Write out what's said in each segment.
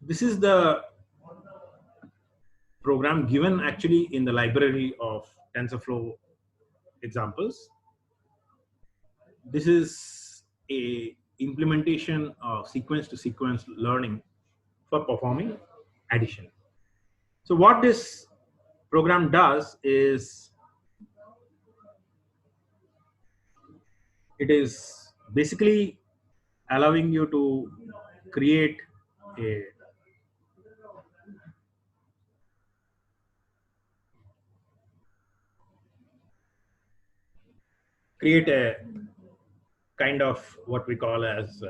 This is the program given actually in the library of TensorFlow examples. This is a implementation of sequence to sequence learning for performing addition. So what this program does is it is basically allowing you to create a kind of what we call as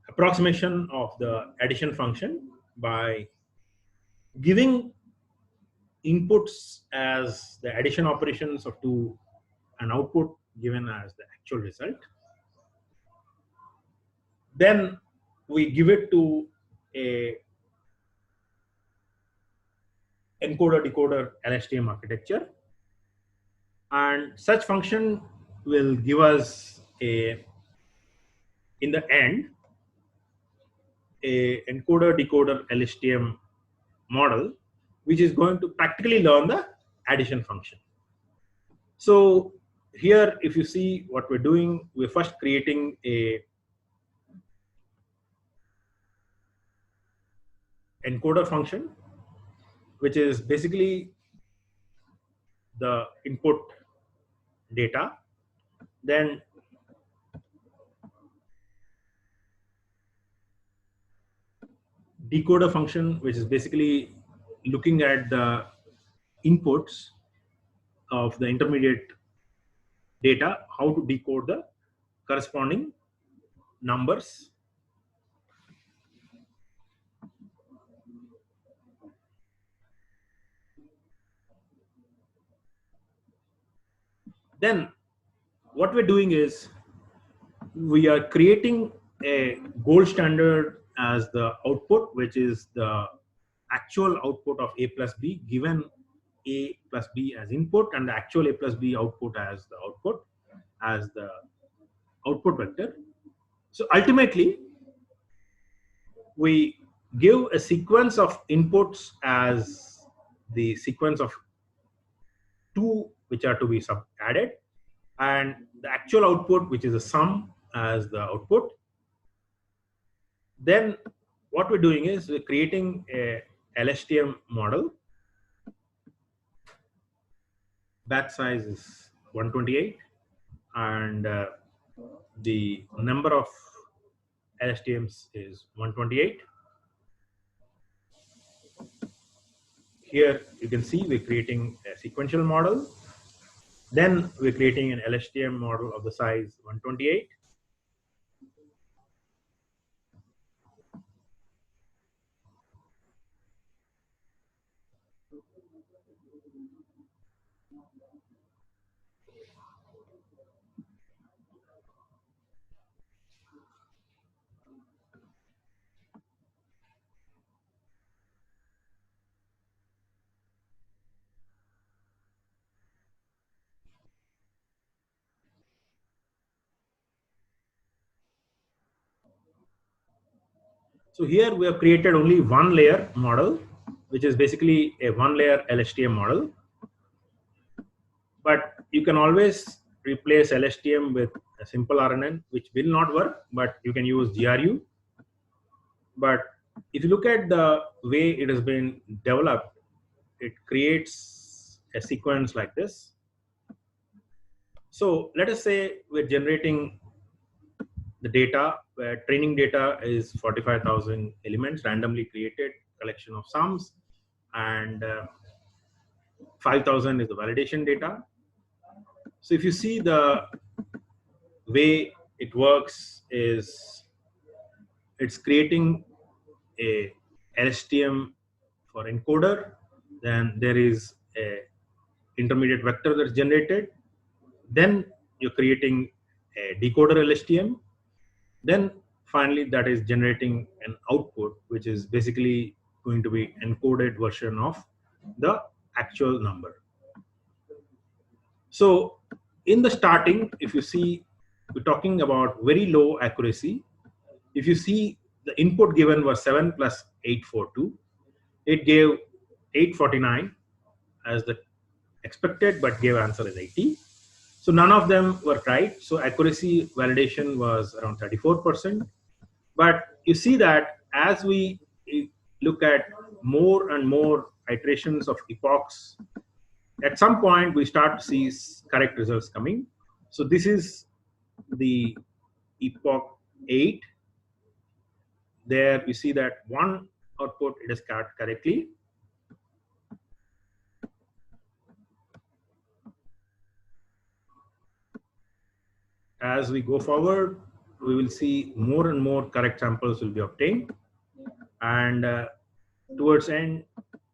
approximation of the addition function by giving inputs as the addition operations of two, an output given as the actual result. Then we give it to a encoder decoder LSTM architecture, and such function will give us in the end a encoder decoder LSTM model which is going to practically learn the addition function. So here, if you see what we're doing, we're first creating a encoder function, which is basically the input data. Then decoder function, which is basically looking at the inputs of the intermediate data, how to decode the corresponding numbers. Then what we're doing is we are creating a gold standard as the output, which is the actual output of a plus b, given a plus b as input and the actual a plus b output as the output, as the output vector. So ultimately, we give a sequence of inputs as the sequence of two which are to be added, and the actual output, which is a sum, as the output. Then what we're doing is we're creating a LSTM model. Batch size is 128, and the number of LSTMs is 128. Here you can see we're creating a sequential model. Then we're creating an LSTM model of the size 128. So here we have created only one layer model, which is basically a one layer LSTM model. But you can always replace LSTM with a simple RNN, which will not work, but you can use GRU. But if you look at the way it has been developed, it creates a sequence like this. So let us say we're generating the data where training data is 45,000 elements randomly created, collection of sums, and 5,000 is the validation data. So if you see the way it works is it's creating a LSTM for encoder, then there is a intermediate vector that's generated, then you're creating a decoder LSTM, then finally that is generating an output which is basically going to be encoded version of the actual number. So in the starting, if you see, we're talking about very low accuracy. If you see the input given was 7 plus 842. It gave 849 as the expected, but gave answer as 80. So none of them were right. So accuracy validation was around 34%. But you see that as we look at more and more iterations of epochs, at some point we start to see correct results coming. So this is the epoch 8. There you see that one output it is cut correctly. As we go forward, we will see more and more correct samples will be obtained, and towards end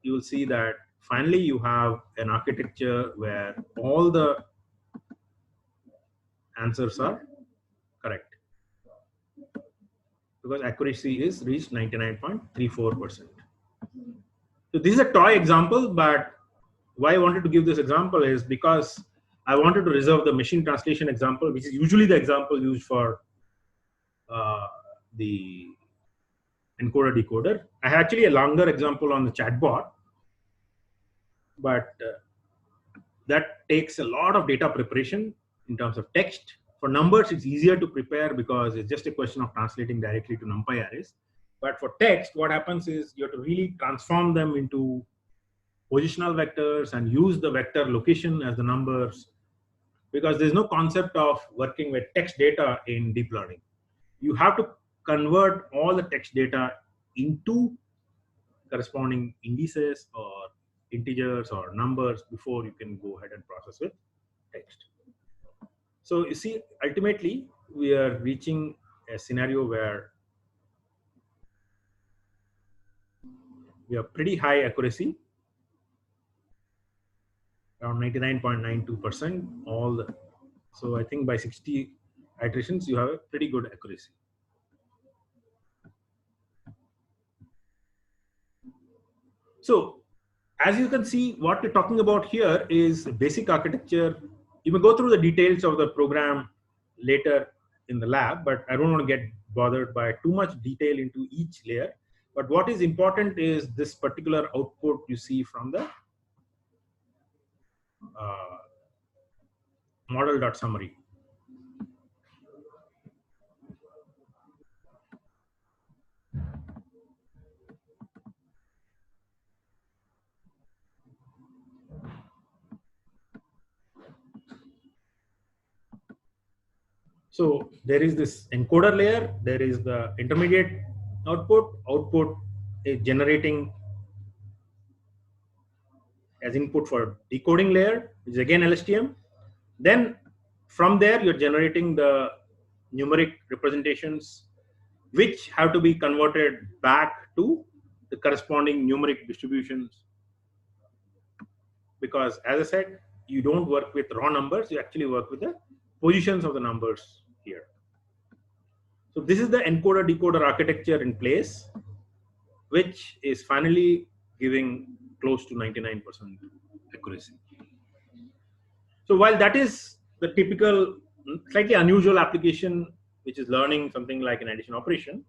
you will see that finally you have an architecture where all the answers are correct, because accuracy is reached 99.34%. So this is a toy example, but why I wanted to give this example is because I wanted to reserve the machine translation example, which is usually the example used for the encoder decoder. I have actually a longer example on the chatbot, but that takes a lot of data preparation in terms of text. For numbers, it's easier to prepare because it's just a question of translating directly to NumPy arrays. But for text, what happens is you have to really transform them into positional vectors and use the vector location as the numbers, because there's no concept of working with text data in deep learning. You have to convert all the text data into corresponding indices or integers or numbers before you can go ahead and process with text. So you see, ultimately, we are reaching a scenario where we have pretty high accuracy, around 99.92%. So I think by 60 iterations, you have a pretty good accuracy. So as you can see, what we're talking about here is basic architecture. You may go through the details of the program later in the lab, but I don't want to get bothered by too much detail into each layer. But what is important is this particular output you see from the model.summary. So there is this encoder layer, there is the intermediate output. Output is generating as input for decoding layer, which is again LSTM. Then from there, you're generating the numeric representations, which have to be converted back to the corresponding numeric distributions. Because as I said, you don't work with raw numbers, you actually work with the positions of the numbers here. So this is the encoder decoder architecture in place, which is finally giving close to 99% accuracy. So while that is the typical, slightly unusual application, which is learning something like an addition operation,